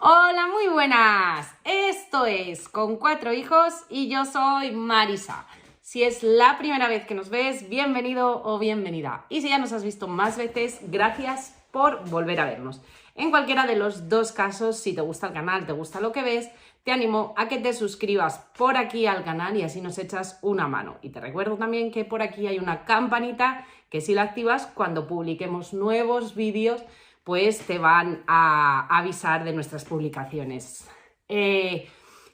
Hola, muy buenas. Esto es Con 4 hijos y yo soy Marisa. Si es la primera vez que nos ves, bienvenido o bienvenida. Y si ya nos has visto más veces, gracias por volver a vernos. En cualquiera de los dos casos, si te gusta el canal, te gusta lo que ves, te animo a que te suscribas por aquí al canal y así nos echas una mano. Y te recuerdo también que por aquí hay una campanita que si la activas, cuando publiquemos nuevos vídeos, pues te van a avisar de nuestras publicaciones.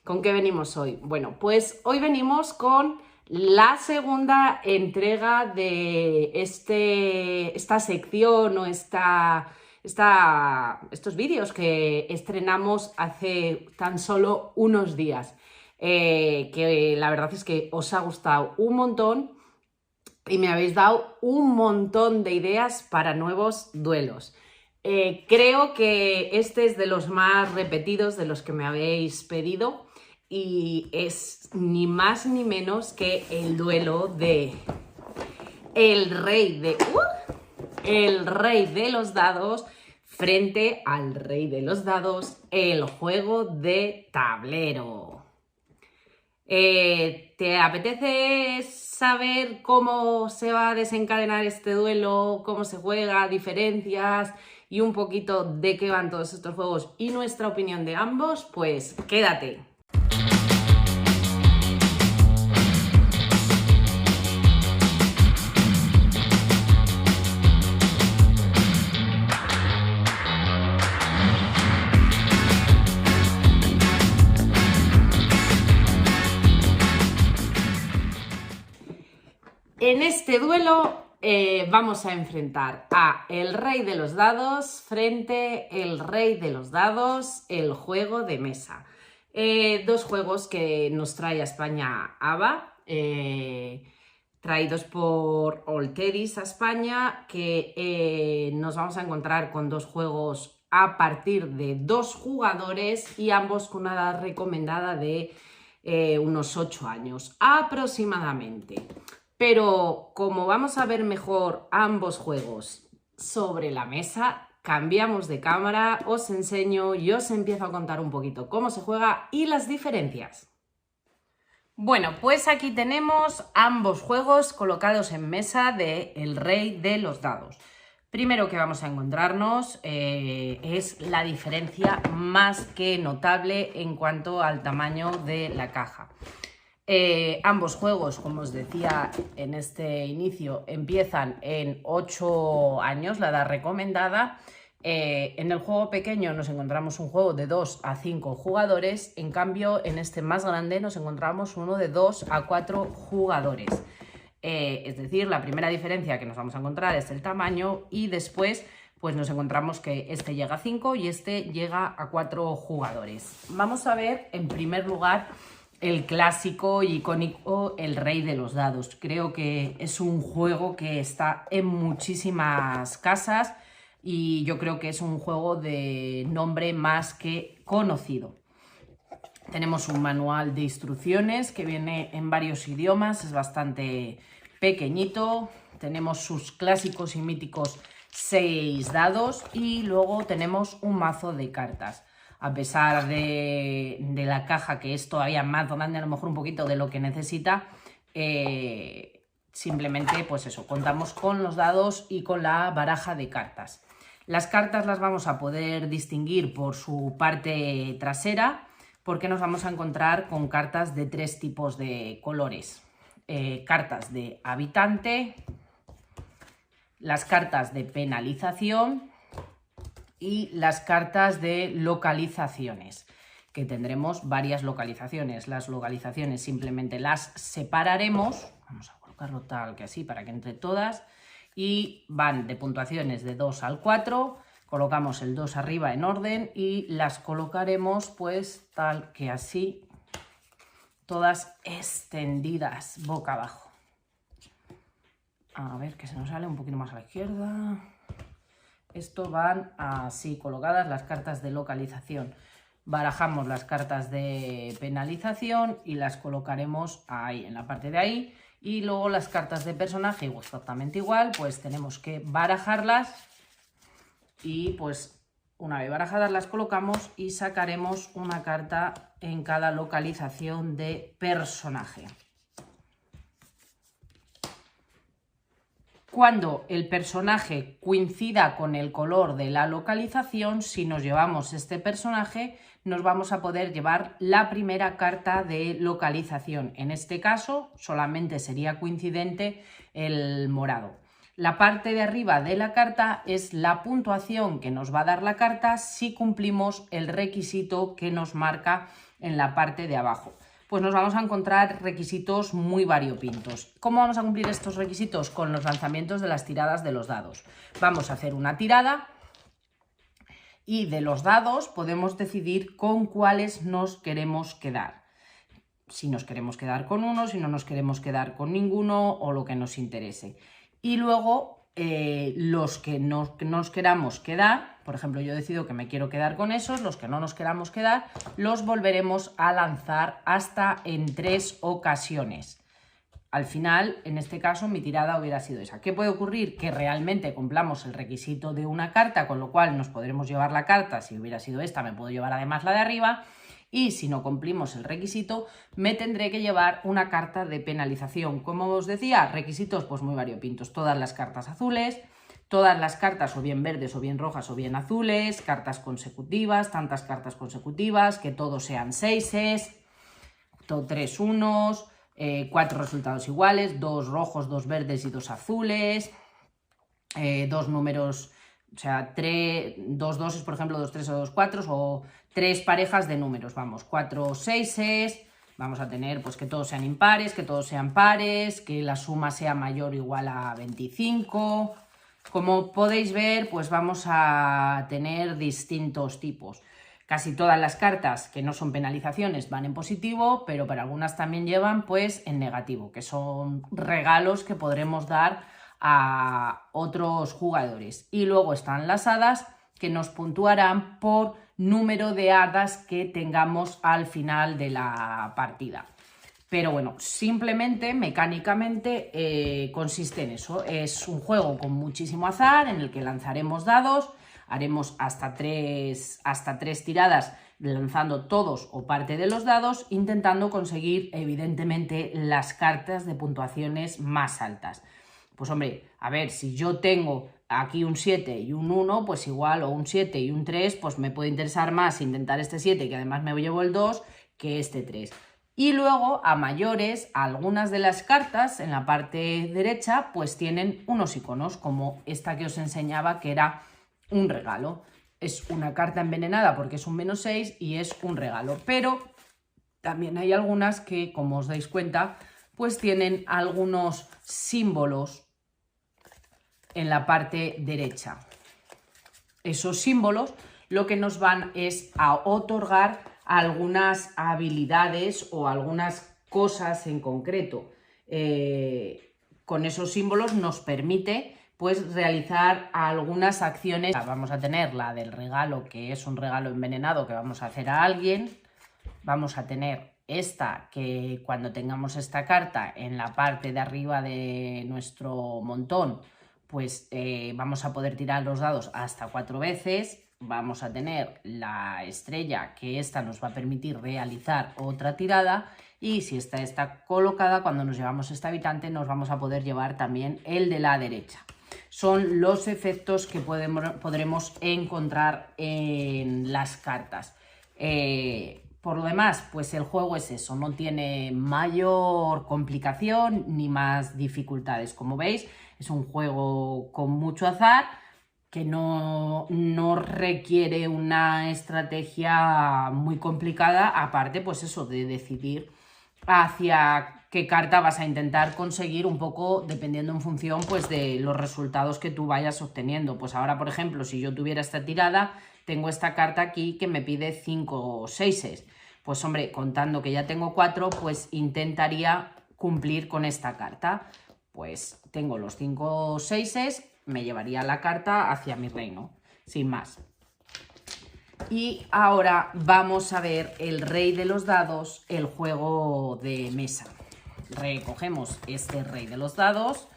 ¿Con qué venimos hoy? Bueno, pues hoy venimos con la segunda entrega de esta sección o estos vídeos que estrenamos hace tan solo unos días. Que la verdad es que os ha gustado un montón y me habéis dado un montón de ideas para nuevos duelos. Creo que este es de los más repetidos, de los que me habéis pedido, y es ni más ni menos que el duelo de el rey de los dados frente al rey de los dados, el juego de tablero. ¿Te apetece saber cómo se va a desencadenar este duelo, cómo se juega, diferencias y un poquito de qué van todos estos juegos y nuestra opinión de ambos? Pues quédate. En este duelo vamos a enfrentar a el rey de los dados frente el rey de los dados, el juego de mesa. Dos juegos que nos trae a España ABA, traídos por Alteris a España, que nos vamos a encontrar con dos juegos a partir de 2 jugadores y ambos con una edad recomendada de unos 8 años aproximadamente. Pero como vamos a ver mejor ambos juegos sobre la mesa, cambiamos de cámara, os enseño y os empiezo a contar un poquito cómo se juega y las diferencias. Bueno, pues aquí tenemos ambos juegos colocados en mesa de el rey de los dados. Primero que vamos a encontrarnos es la diferencia más que notable en cuanto al tamaño de la caja. Ambos juegos, como os decía en este inicio, empiezan en 8 años, la edad recomendada. En el juego pequeño nos encontramos un juego de 2 a 5 jugadores, en cambio en este más grande nos encontramos uno de 2 a 4 jugadores. Es decir, la primera diferencia que nos vamos a encontrar es el tamaño y después pues nos encontramos que este llega a 5 y este llega a 4 jugadores. Vamos a ver en primer lugar el clásico y icónico El Rey de los Dados. Creo que es un juego que está en muchísimas casas y yo creo que es un juego de nombre más que conocido. Tenemos un manual de instrucciones que viene en varios idiomas, es bastante pequeñito. Tenemos sus clásicos y míticos 6 dados y luego tenemos un mazo de cartas. A pesar de la caja, que es todavía más grande, a lo mejor un poquito de lo que necesita, simplemente pues eso, contamos con los dados y con la baraja de cartas. Las cartas las vamos a poder distinguir por su parte trasera, porque nos vamos a encontrar con cartas de 3 tipos de colores. Cartas de habitante, las cartas de penalización y las cartas de localizaciones, que tendremos varias localizaciones. Las localizaciones simplemente las separaremos, vamos a colocarlo tal que así para que entre todas, y van de puntuaciones de 2 al 4, colocamos el 2 arriba en orden y las colocaremos pues tal que así, todas extendidas boca abajo. A ver, que se nos sale un poquito más a la izquierda. Esto van así colocadas las cartas de localización. Barajamos las cartas de penalización y las colocaremos ahí, en la parte de ahí. Y luego las cartas de personaje, exactamente igual, pues tenemos que barajarlas y pues Una vez barajadas las colocamos y sacaremos una carta en cada localización de personaje. Cuando el personaje coincida con el color de la localización, si nos llevamos este personaje, nos vamos a poder llevar la primera carta de localización. En este caso, solamente sería coincidente el morado. La parte de arriba de la carta es la puntuación que nos va a dar la carta si cumplimos el requisito que nos marca en la parte de abajo. Pues nos vamos a encontrar requisitos muy variopintos. ¿Cómo vamos a cumplir estos requisitos? Con los lanzamientos de las tiradas de los dados. Vamos a hacer una tirada y de los dados podemos decidir con cuáles nos queremos quedar. Si nos queremos quedar con uno, si no nos queremos quedar con ninguno o lo que nos interese. Y luego los que no nos queramos quedar, por ejemplo, yo decido que me quiero quedar con esos, los que no nos queramos quedar, los volveremos a lanzar hasta en 3 ocasiones. Al final, en este caso, mi tirada hubiera sido esa. ¿Qué puede ocurrir? Que realmente cumplamos el requisito de una carta, con lo cual nos podremos llevar la carta. Si hubiera sido esta, me puedo llevar además la de arriba. Y si no cumplimos el requisito, me tendré que llevar una carta de penalización. Como os decía, requisitos pues muy variopintos. Todas las cartas azules, todas las cartas o bien verdes o bien rojas o bien azules, cartas consecutivas, tantas cartas consecutivas, que todos sean 6s, 3 unos, 4 resultados iguales, 2 rojos, 2 verdes y 2 azules, 2 números, o sea, 2 doses, por ejemplo, 2 3 o 2 4 o 3 parejas de números, vamos, 4 seises, vamos a tener pues que todos sean impares, que todos sean pares, que la suma sea mayor o igual a 25. Como podéis ver, pues vamos a tener distintos tipos. Casi todas las cartas que no son penalizaciones van en positivo, pero para algunas también llevan pues en negativo, que son regalos que podremos dar a otros jugadores. Y luego están las hadas, que nos puntuarán por número de hadas que tengamos al final de la partida. Pero bueno, simplemente, mecánicamente, consiste en eso. Es un juego con muchísimo azar en el que lanzaremos dados, haremos hasta tres tiradas lanzando todos o parte de los dados, intentando conseguir, evidentemente, las cartas de puntuaciones más altas. Pues hombre, a ver, si yo tengo aquí un 7 y un 1, pues igual, o un 7 y un 3, pues me puede interesar más intentar este 7, que además me llevo el 2, que este 3. Y luego, a mayores, algunas de las cartas en la parte derecha pues tienen unos iconos, como esta que os enseñaba, que era un regalo. Es una carta envenenada porque es un -6 y es un regalo. Pero también hay algunas que, como os dais cuenta, pues tienen algunos símbolos en la parte derecha. Esos símbolos lo que nos van es a otorgar algunas habilidades o algunas cosas en concreto. Con esos símbolos nos permite pues realizar algunas acciones. Vamos a tener la del regalo, que es un regalo envenenado que vamos a hacer a alguien. Vamos a tener esta, que cuando tengamos esta carta en la parte de arriba de nuestro montón, pues vamos a poder tirar los dados hasta 4 veces. Vamos a tener la estrella, que esta nos va a permitir realizar otra tirada. Y si esta está colocada, cuando nos llevamos este habitante, nos vamos a poder llevar también el de la derecha. Son los efectos que podremos encontrar en las cartas. Por lo demás, pues el juego es eso, no tiene mayor complicación ni más dificultades. Como veis, es un juego con mucho azar, que no requiere una estrategia muy complicada, aparte pues eso de decidir hacia qué carta vas a intentar conseguir, un poco dependiendo en función pues de los resultados que tú vayas obteniendo. Pues ahora, por ejemplo, si yo tuviera esta tirada, tengo esta carta aquí que me pide 5 seises. Pues hombre, contando que ya tengo 4, pues intentaría cumplir con esta carta. Pues tengo los 5 seises, me llevaría la carta hacia mi reino, sin más. Y ahora vamos a ver el rey de los dados, el juego de mesa. Recogemos este rey de los dados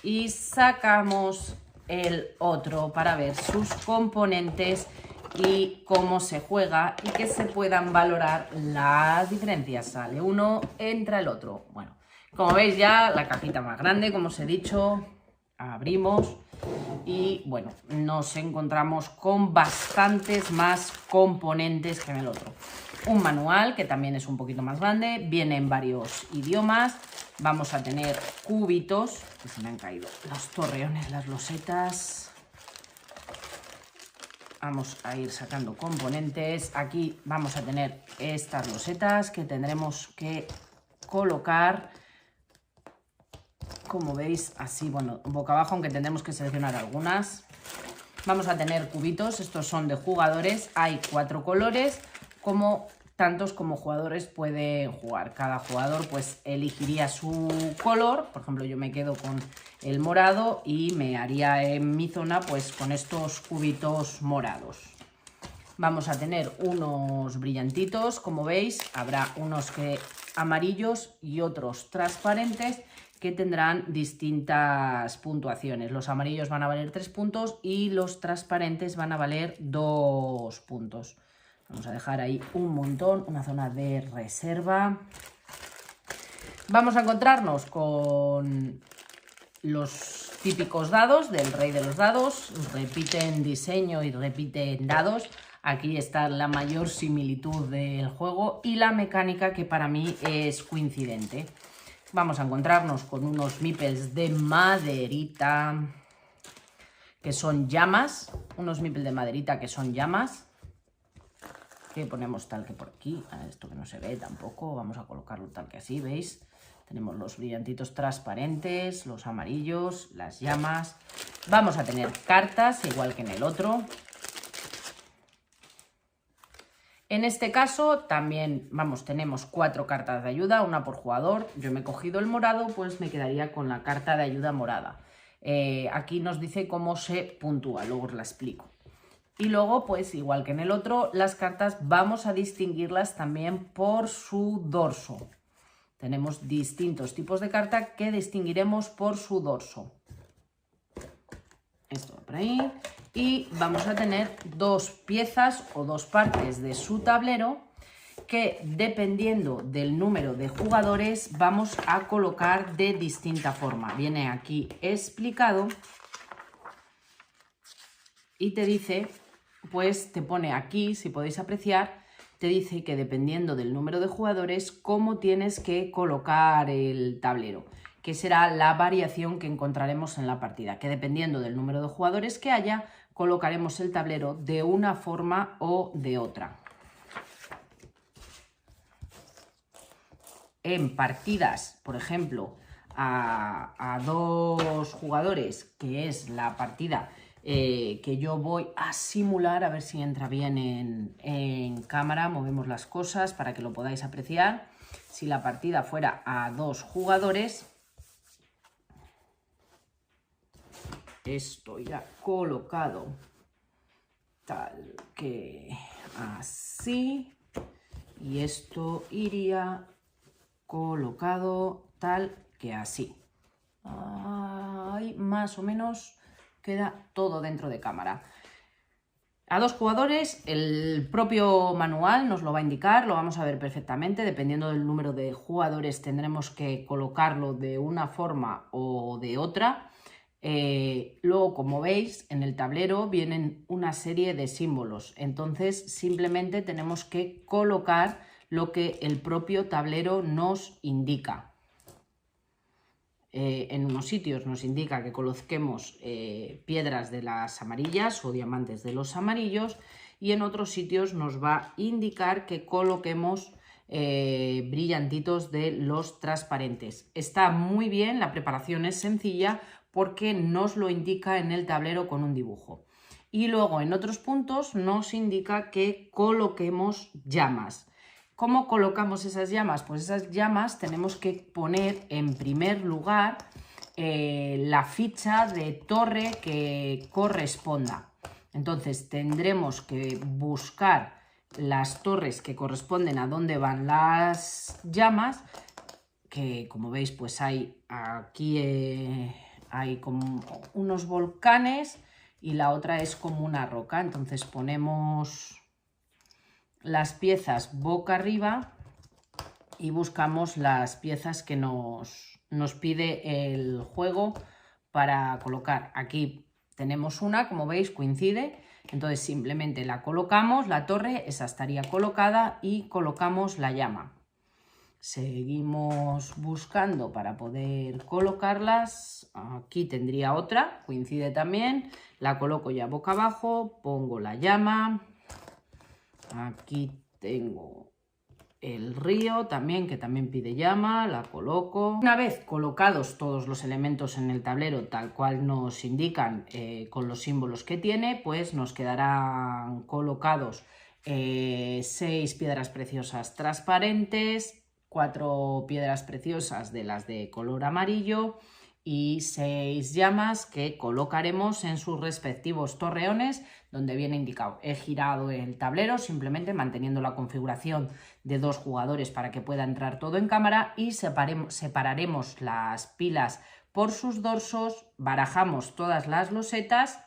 y sacamos el otro para ver sus componentes y cómo se juega y que se puedan valorar las diferencias. Sale uno, entra el otro. Bueno, como veis ya la cajita más grande, como os he dicho, abrimos y bueno, nos encontramos con bastantes más componentes que en el otro. Un manual que también es un poquito más grande, viene en varios idiomas. Vamos a tener cubitos, que se me han caído los torreones, las losetas. Vamos a ir sacando componentes. Aquí vamos a tener estas losetas que tendremos que colocar, como veis, así, bueno, boca abajo, aunque tendremos que seleccionar algunas. Vamos a tener cubitos, estos son de jugadores, hay 4 colores, tantos como jugadores pueden jugar. Cada jugador pues elegiría su color, por ejemplo yo me quedo con el morado y me haría en mi zona pues con estos cubitos morados. Vamos a tener unos brillantitos, como veis, habrá unos amarillos y otros transparentes que tendrán distintas puntuaciones. Los amarillos van a valer 3 puntos y los transparentes van a valer 2 puntos. Vamos a dejar ahí un montón, una zona de reserva. Vamos a encontrarnos con los típicos dados del rey de los dados. Repiten diseño y repiten dados. Aquí está la mayor similitud del juego y la mecánica que para mí es coincidente. Vamos a encontrarnos con unos meeples de maderita que son llamas. Unos meeples de maderita que son llamas. Que ponemos tal que por aquí. Esto que no se ve tampoco. Vamos a colocarlo tal que así, ¿veis? Tenemos los brillantitos transparentes, los amarillos, las llamas. Vamos a tener cartas, igual que en el otro. En este caso también, tenemos 4 cartas de ayuda, una por jugador. Yo me he cogido el morado, pues me quedaría con la carta de ayuda morada. Aquí nos dice cómo se puntúa, luego os la explico. Y luego, pues igual que en el otro, las cartas vamos a distinguirlas también por su dorso. Tenemos distintos tipos de carta que distinguiremos por su dorso. Esto va por ahí. Y vamos a tener 2 piezas o 2 partes de su tablero que, dependiendo del número de jugadores, vamos a colocar de distinta forma. Viene aquí explicado y te dice, pues te pone aquí, si podéis apreciar, te dice que dependiendo del número de jugadores, cómo tienes que colocar el tablero, que será la variación que encontraremos en la partida, que dependiendo del número de jugadores que haya, colocaremos el tablero de una forma o de otra. En partidas, por ejemplo, a 2 jugadores, que es la partida que yo voy a simular, a ver si entra bien en cámara, movemos las cosas para que lo podáis apreciar. Si la partida fuera a 2 jugadores, esto irá colocado tal que así y esto iría colocado tal que así. Ahí más o menos queda todo dentro de cámara. A 2 jugadores, el propio manual nos lo va a indicar, lo vamos a ver perfectamente. Dependiendo del número de jugadores tendremos que colocarlo de una forma o de otra. Luego, como veis, en el tablero vienen una serie de símbolos. Entonces, simplemente tenemos que colocar lo que el propio tablero nos indica. En unos sitios nos indica que coloquemos piedras de las amarillas o diamantes de los amarillos y en otros sitios nos va a indicar que coloquemos brillantitos de los transparentes. Está muy bien, la preparación es sencilla porque nos lo indica en el tablero con un dibujo. Y luego en otros puntos nos indica que coloquemos llamas. ¿Cómo colocamos esas llamas? Pues esas llamas tenemos que poner en primer lugar la ficha de torre que corresponda. Entonces tendremos que buscar las torres que corresponden a dónde van las llamas, que como veis pues hay aquí hay como unos volcanes y la otra es como una roca. Entonces ponemos las piezas boca arriba y buscamos las piezas que nos pide el juego para colocar. Aquí tenemos una, como veis, coincide, entonces simplemente la colocamos, la torre, esa estaría colocada y colocamos la llama. Seguimos buscando para poder colocarlas. Aquí tendría otra, coincide también, la coloco ya boca abajo, pongo la llama. Aquí tengo el río también, que también pide llama, la coloco. Una vez colocados todos los elementos en el tablero tal cual nos indican con los símbolos que tiene, pues nos quedarán colocados 6 piedras preciosas transparentes, 4 piedras preciosas de las de color amarillo y 6 llamas que colocaremos en sus respectivos torreones donde viene indicado. He girado el tablero simplemente manteniendo la configuración de 2 jugadores para que pueda entrar todo en cámara y separaremos las pilas por sus dorsos, barajamos todas las losetas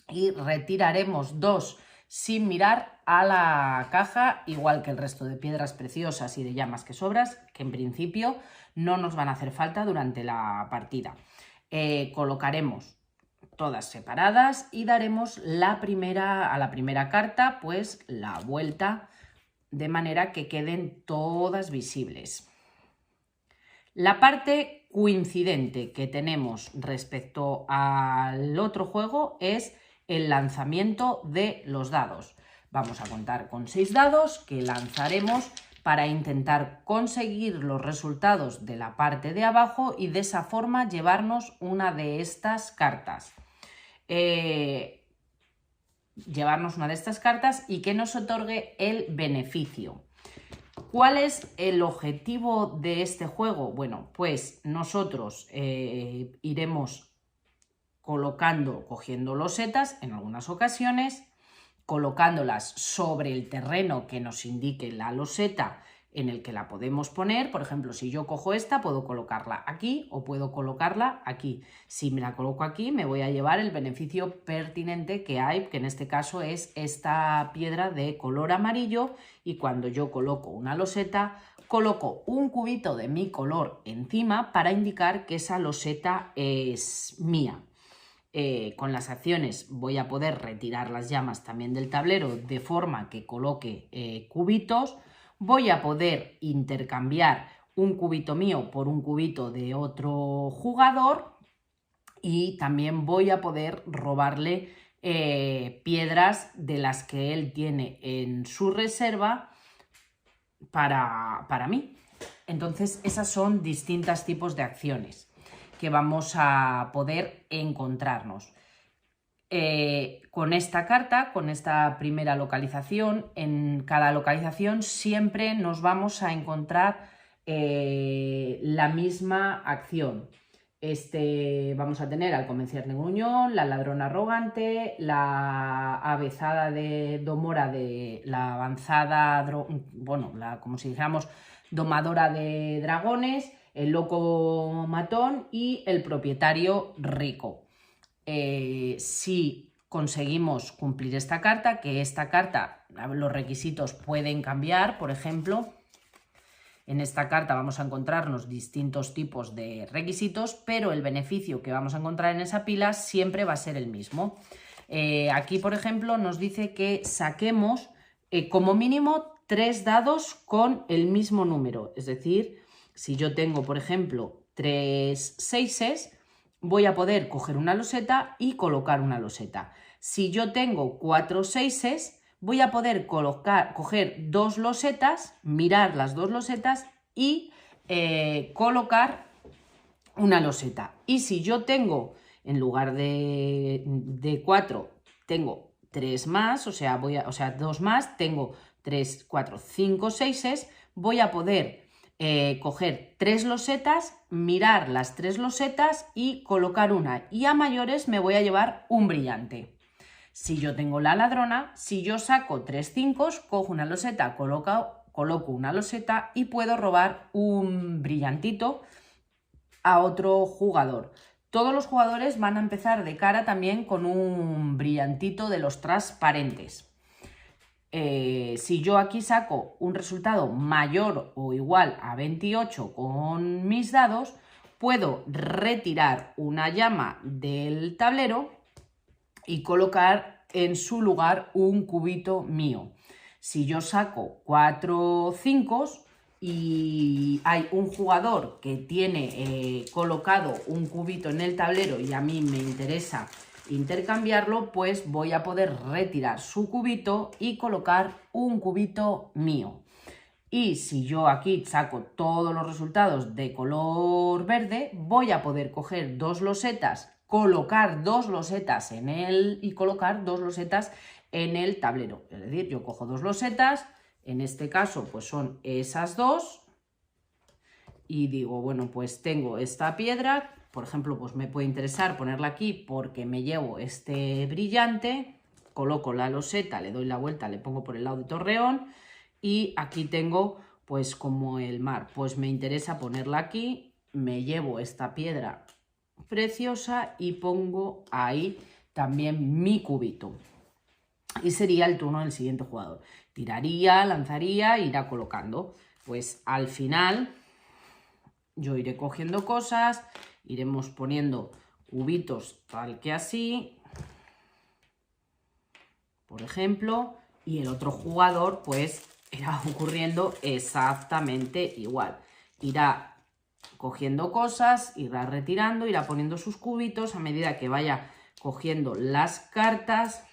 y retiraremos 2 sin mirar a la caja, igual que el resto de piedras preciosas y de llamas que sobras, que en principio no nos van a hacer falta durante la partida. Colocaremos todas separadas y daremos a la primera carta pues la vuelta de manera que queden todas visibles. La parte coincidente que tenemos respecto al otro juego es el lanzamiento de los dados. Vamos a contar con 6 dados que lanzaremos para intentar conseguir los resultados de la parte de abajo y de esa forma llevarnos una de estas cartas. Y que nos otorgue el beneficio. ¿Cuál es el objetivo de este juego? Bueno, pues nosotros iremos cogiendo losetas en algunas ocasiones, colocándolas sobre el terreno que nos indique la loseta en el que la podemos poner. Por ejemplo, si yo cojo esta, puedo colocarla aquí o puedo colocarla aquí. Si me la coloco aquí, me voy a llevar el beneficio pertinente que hay, que en este caso es esta piedra de color amarillo, y cuando yo coloco una loseta, coloco un cubito de mi color encima para indicar que esa loseta es mía. Con las acciones voy a poder retirar las llamas también del tablero de forma que coloque cubitos. Voy a poder intercambiar un cubito mío por un cubito de otro jugador y también voy a poder robarle piedras de las que él tiene en su reserva para mí. Entonces, esas son distintos tipos de acciones que vamos a poder encontrarnos. Con esta carta, con esta primera localización, en cada localización siempre nos vamos a encontrar la misma acción. Vamos a tener al convencer gruñón, la ladrona arrogante, la avezada de domora de la avanzada, como si dijéramos domadora de dragones, el loco matón y el propietario rico. Si conseguimos cumplir esta carta, que esta carta, los requisitos pueden cambiar, por ejemplo, en esta carta vamos a encontrarnos distintos tipos de requisitos, pero el beneficio que vamos a encontrar en esa pila siempre va a ser el mismo. Aquí, por ejemplo, nos dice que saquemos como mínimo 3 dados con el mismo número, es decir, si yo tengo, por ejemplo, 3 seises, voy a poder coger una loseta y colocar una loseta. Si yo tengo 4 seises, voy a poder coger 2 losetas, mirar las 2 losetas y colocar una loseta. Y si yo tengo, en lugar de 4, tengo 3 más, o sea, 2 más, tengo 3, 4, 5 seises, voy a poder coger 3 losetas, mirar las 3 losetas y colocar una. Y a mayores me voy a llevar un brillante. Si yo tengo la ladrona, si yo saco 3 5, cojo una loseta, coloco una loseta y puedo robar un brillantito a otro jugador. Todos los jugadores van a empezar de cara también con un brillantito de los transparentes. Si yo aquí saco un resultado mayor o igual a 28 con mis dados, puedo retirar una llama del tablero y colocar en su lugar un cubito mío. Si yo saco 4 5 y hay un jugador que tiene colocado un cubito en el tablero y a mí me interesa intercambiarlo, pues voy a poder retirar su cubito y colocar un cubito mío. Y si yo aquí saco todos los resultados de color verde, voy a poder coger 2 losetas, colocar 2 losetas y colocar 2 losetas en el tablero. Es decir, yo cojo 2 losetas, en este caso pues son esas 2, y digo, bueno, pues tengo esta piedra, por ejemplo, pues me puede interesar ponerla aquí porque me llevo este brillante, coloco la loseta, le doy la vuelta, le pongo por el lado de Torreón y aquí tengo pues como el mar, pues me interesa ponerla aquí, me llevo esta piedra preciosa y pongo ahí también mi cubito. Y sería el turno del siguiente jugador. Tiraría, lanzaría e irá colocando. Pues al final yo iré cogiendo cosas, iremos poniendo cubitos tal que así, por ejemplo, y el otro jugador pues irá ocurriendo exactamente igual. Irá cogiendo cosas, irá retirando, irá poniendo sus cubitos a medida que vaya cogiendo las cartas,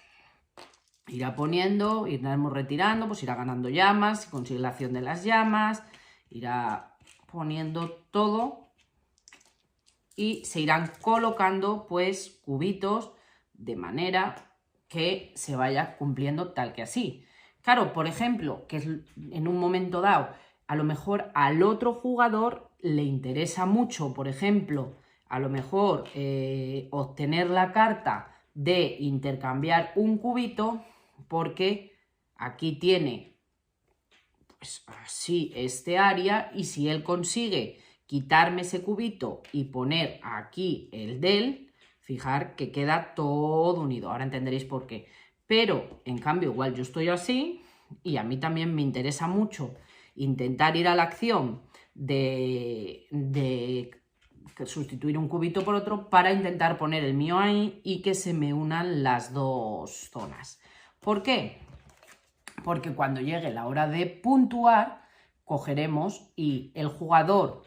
irá poniendo, iremos retirando, pues irá ganando llamas, si consigue la acción de las llamas, irá poniendo todo y se irán colocando pues cubitos de manera que se vaya cumpliendo tal que así. Claro, por ejemplo, que en un momento dado a lo mejor al otro jugador le interesa mucho, por ejemplo, a lo mejor obtener la carta de intercambiar un cubito, porque aquí tiene pues así este área, y si él consigue quitarme ese cubito y poner aquí el del, fijar que queda todo unido. Ahora entenderéis por qué. Pero, en cambio, igual yo estoy así y a mí también me interesa mucho intentar ir a la acción de sustituir un cubito por otro para intentar poner el mío ahí y que se me unan las dos zonas. ¿Por qué? Porque cuando llegue la hora de puntuar, cogeremos y el jugador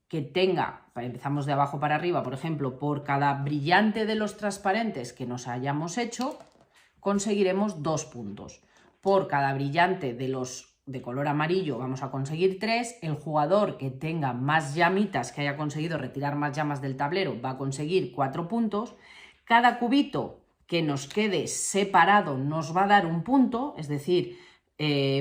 que tenga, empezamos de abajo para arriba, por ejemplo, por cada brillante de los transparentes que nos hayamos hecho, conseguiremos 2 puntos. Por cada brillante de los de color amarillo vamos a conseguir 3. El jugador que tenga más llamitas, que haya conseguido retirar más llamas del tablero, va a conseguir 4 puntos. Cada cubito que nos quede separado nos va a dar un punto, es decir,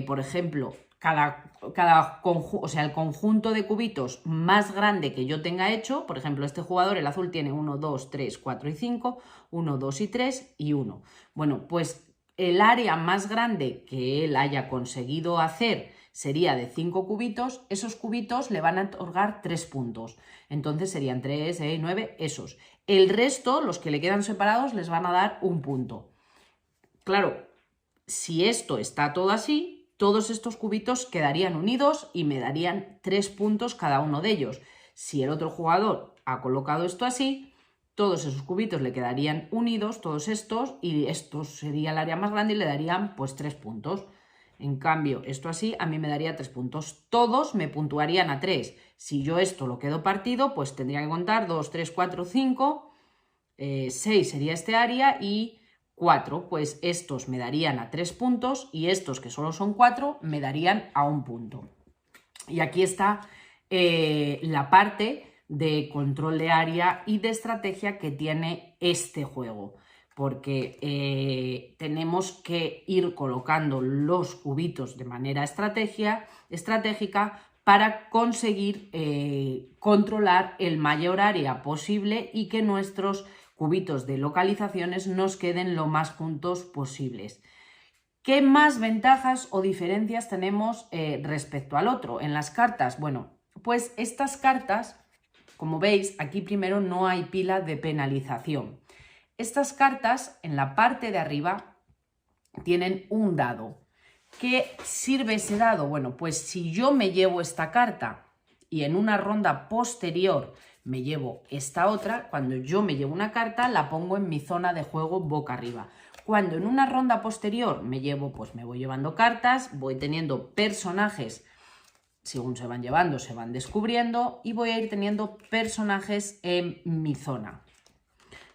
por ejemplo, el conjunto de cubitos más grande que yo tenga hecho, por ejemplo, este jugador, el azul, tiene 1, 2, 3, 4 y 5, 1, 2 y 3 y 1. Bueno, pues el área más grande que él haya conseguido hacer sería de 5 cubitos, esos cubitos le van a otorgar 3 puntos. Entonces serían 3, 6, 9, esos. El resto, los que le quedan separados, les van a dar un punto. Claro, si esto está todo así, todos estos cubitos quedarían unidos y me darían 3 puntos cada uno de ellos. Si el otro jugador ha colocado esto así, todos esos cubitos le quedarían unidos, todos estos, y esto sería el área más grande y le darían pues 3 puntos. En cambio, esto así a mí me daría 3 puntos. Todos me puntuarían a 3. Si yo esto lo quedo partido, pues tendría que contar 2, 3, 4, 5, 6 sería este área y 4, pues estos me darían a 3 puntos y estos, que solo son 4, me darían a 1 punto. Y aquí está la parte de control de área y de estrategia que tiene este juego, porque tenemos que ir colocando los cubitos de manera estratégica para conseguir controlar el mayor área posible y que nuestros cubitos de localizaciones nos queden lo más juntos posibles. ¿Qué más ventajas o diferencias tenemos respecto al otro en las cartas? Bueno, pues estas cartas Como veis, aquí primero no hay pila de penalización. Estas cartas en la parte de arriba tienen un dado. ¿Qué sirve ese dado? Bueno, pues si yo me llevo esta carta y en una ronda posterior me llevo esta otra, cuando yo me llevo una carta la pongo en mi zona de juego boca arriba. Cuando en una ronda posterior me llevo, pues me voy llevando cartas, voy teniendo personajes, según se van llevando, se van descubriendo y voy a ir teniendo personajes en mi zona.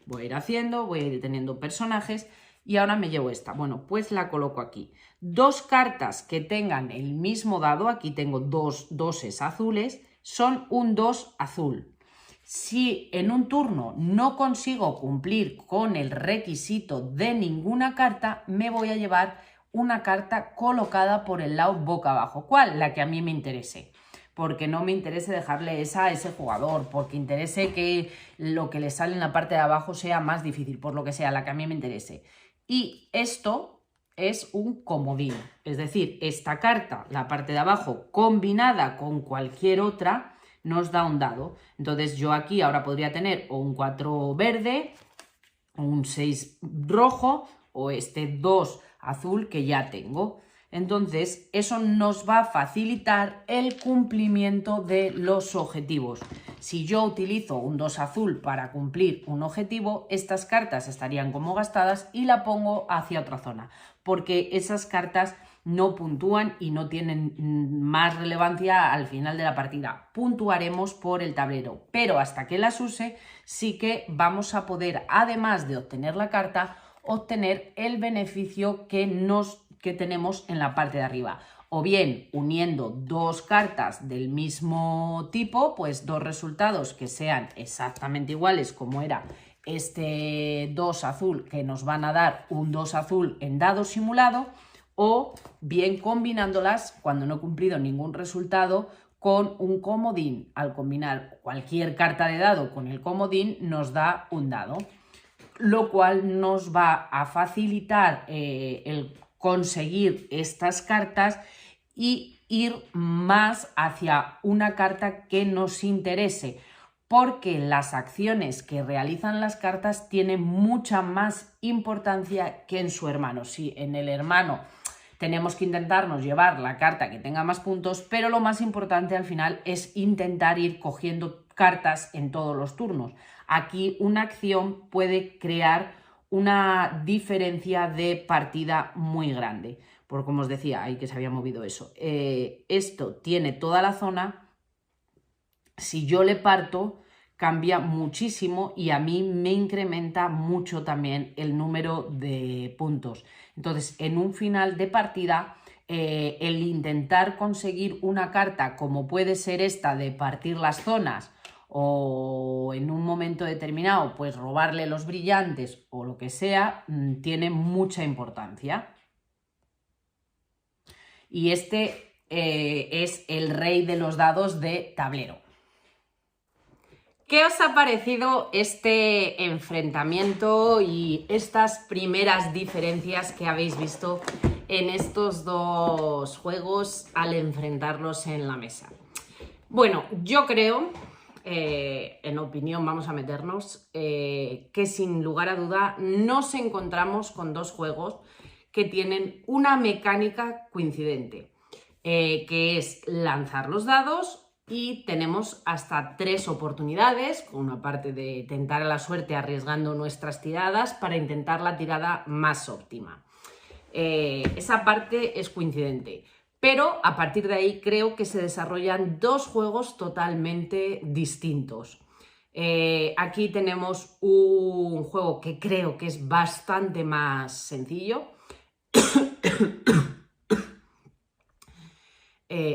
Voy a ir haciendo, voy a ir teniendo personajes y ahora me llevo esta. Bueno, pues la coloco aquí. Dos cartas que tengan el mismo dado, aquí tengo dos doses azules, son un 2 azul. Si en un turno no consigo cumplir con el requisito de ninguna carta, me voy a llevar una carta colocada por el lado boca abajo. ¿Cuál? La que a mí me interese. Porque no me interese dejarle esa a ese jugador, porque interese que lo que le sale en la parte de abajo sea más difícil, por lo que sea, la que a mí me interese. Y esto es un comodín, es decir, esta carta, la parte de abajo, combinada con cualquier otra, nos da un dado. Entonces yo aquí ahora podría tener o un 4 verde, o un 6 rojo, o este 2 azul que ya tengo. Entonces, eso nos va a facilitar el cumplimiento de los objetivos. Si yo utilizo un 2 azul para cumplir un objetivo, estas cartas estarían como gastadas y la pongo hacia otra zona, porque esas cartas no puntúan y no tienen más relevancia al final de la partida. Puntuaremos por el tablero, pero hasta que las use sí que vamos a poder, además de obtener la carta, obtener el beneficio que tenemos en la parte de arriba. O bien uniendo dos cartas del mismo tipo, pues dos resultados que sean exactamente iguales como era este 2 azul, que nos van a dar un 2 azul en dado simulado, o bien combinándolas cuando no he cumplido ningún resultado con un comodín. Al combinar cualquier carta de dado con el comodín nos da un dado, lo cual nos va a facilitar el conseguir estas cartas y ir más hacia una carta que nos interese, porque las acciones que realizan las cartas tienen mucha más importancia que en su hermano. Si en el hermano tenemos que intentarnos llevar la carta que tenga más puntos, pero lo más importante al final es intentar ir cogiendo cartas en todos los turnos. Aquí una acción puede crear una diferencia de partida muy grande. Porque como os decía, ahí que se había movido eso. Esto tiene toda la zona. Si yo le parto, cambia muchísimo y a mí me incrementa mucho también el número de puntos. Entonces, en un final de partida, el intentar conseguir una carta como puede ser esta de partir las zonas, o en un momento determinado, pues robarle los brillantes o lo que sea, tiene mucha importancia. Y este es el rey de los dados de tablero. ¿Qué os ha parecido este enfrentamiento y estas primeras diferencias que habéis visto en estos dos juegos al enfrentarlos en la mesa? Bueno, yo creo, en opinión vamos a meternos, que sin lugar a duda nos encontramos con dos juegos que tienen una mecánica coincidente, que es lanzar los dados. Y tenemos hasta 3 oportunidades, con una parte de tentar a la suerte arriesgando nuestras tiradas para intentar la tirada más óptima. Esa parte es coincidente, pero a partir de ahí creo que se desarrollan dos juegos totalmente distintos. Aquí tenemos un juego que creo que es bastante más sencillo.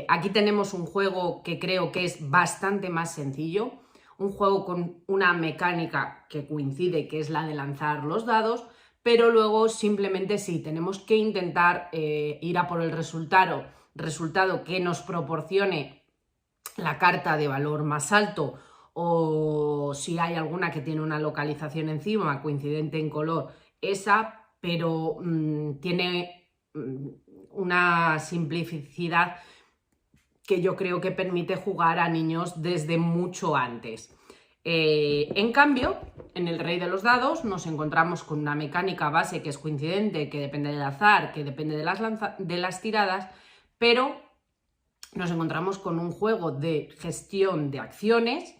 Aquí tenemos un juego que creo que es bastante más sencillo, un juego con una mecánica que coincide, que es la de lanzar los dados, pero luego simplemente sí, tenemos que intentar ir a por el resultado que nos proporcione la carta de valor más alto, o si hay alguna que tiene una localización encima coincidente en color, esa, pero tiene una simplicidad que yo creo que permite jugar a niños desde mucho antes. En cambio, en el Rey de los Dados nos encontramos con una mecánica base que es coincidente, que depende del azar, que depende de las tiradas, pero nos encontramos con un juego de gestión de acciones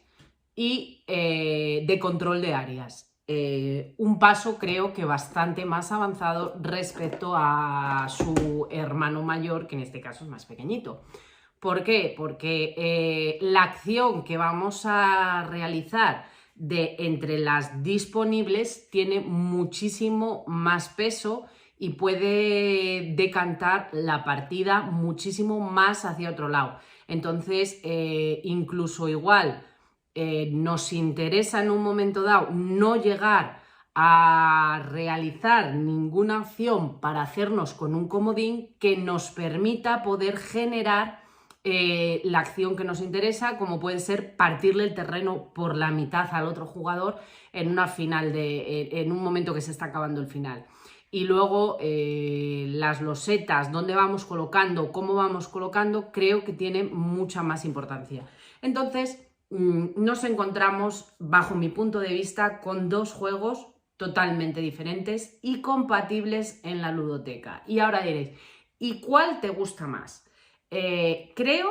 y de control de áreas. Un paso creo que bastante más avanzado respecto a su hermano mayor, que en este caso es más pequeñito. ¿Por qué? Porque la acción que vamos a realizar de entre las disponibles tiene muchísimo más peso y puede decantar la partida muchísimo más hacia otro lado. Entonces, incluso igual nos interesa en un momento dado no llegar a realizar ninguna acción para hacernos con un comodín que nos permita poder generar la acción que nos interesa, como puede ser partirle el terreno por la mitad al otro jugador en una final en un momento que se está acabando el final. Y luego las losetas, dónde vamos colocando, cómo vamos colocando, creo que tiene mucha más importancia. Entonces, nos encontramos, bajo mi punto de vista, con dos juegos totalmente diferentes y compatibles en la ludoteca. Y ahora diréis, ¿y cuál te gusta más? Creo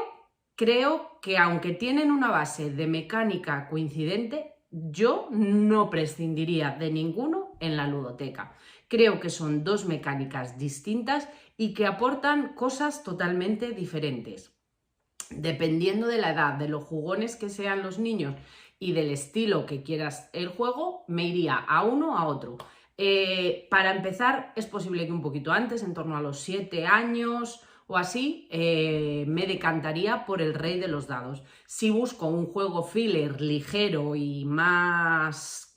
que aunque tienen una base de mecánica coincidente, yo no prescindiría de ninguno en la ludoteca. Creo que son dos mecánicas distintas y que aportan cosas totalmente diferentes. Dependiendo de la edad, de los jugones que sean los niños y del estilo que quieras el juego, me iría a uno o a otro. Para empezar, es posible que un poquito antes, en torno a los 7 años o así, me decantaría por el Rey de los Dados. Si busco un juego filler ligero y más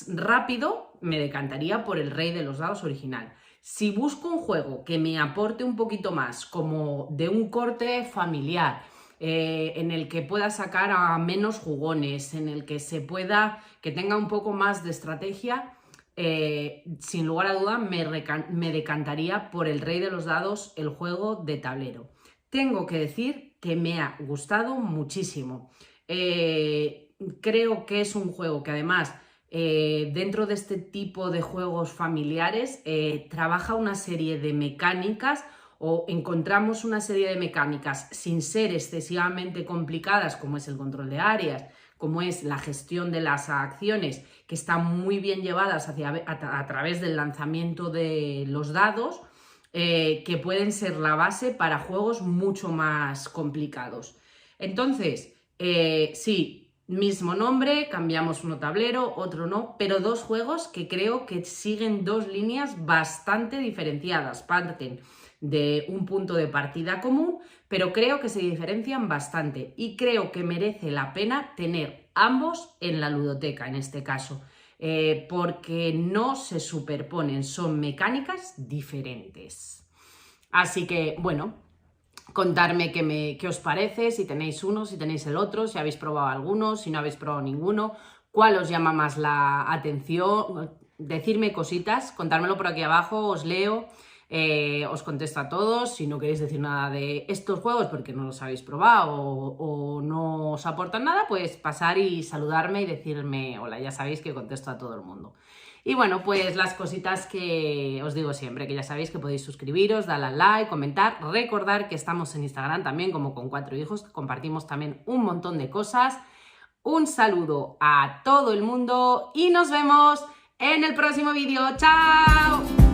rápido, me decantaría por el Rey de los Dados original. Si busco un juego que me aporte un poquito más, como de un corte familiar, en el que pueda sacar a menos jugones, en el que que tenga un poco más de estrategia, sin lugar a duda me decantaría por el Rey de los Dados, el juego de tablero. Tengo que decir que me ha gustado muchísimo. Creo que es un juego que además, dentro de este tipo de juegos familiares, trabaja una serie de mecánicas, o encontramos una serie de mecánicas sin ser excesivamente complicadas, como es el control de áreas, como es la gestión de las acciones, que están muy bien llevadas a través del lanzamiento de los dados, que pueden ser la base para juegos mucho más complicados. Entonces, sí, mismo nombre, cambiamos uno tablero, otro no, pero dos juegos que creo que siguen dos líneas bastante diferenciadas. Parten de un punto de partida común, pero creo que se diferencian bastante y creo que merece la pena tener ambos en la ludoteca en este caso, porque no se superponen, son mecánicas diferentes. Así que, bueno, contarme qué os parece, si tenéis uno, si tenéis el otro, si habéis probado alguno, si no habéis probado ninguno, cuál os llama más la atención, decirme cositas, contármelo por aquí abajo, os leo. Os contesto a todos. Si no queréis decir nada de estos juegos porque no los habéis probado o no os aportan nada, pues pasar y saludarme y decirme hola, ya sabéis que contesto a todo el mundo. Y bueno, pues las cositas que os digo siempre, que ya sabéis que podéis suscribiros, darle al like, comentar, recordar que estamos en Instagram también como Con Cuatro Hijos, que compartimos también un montón de cosas. Un saludo a todo el mundo y nos vemos en el próximo vídeo. ¡Chao!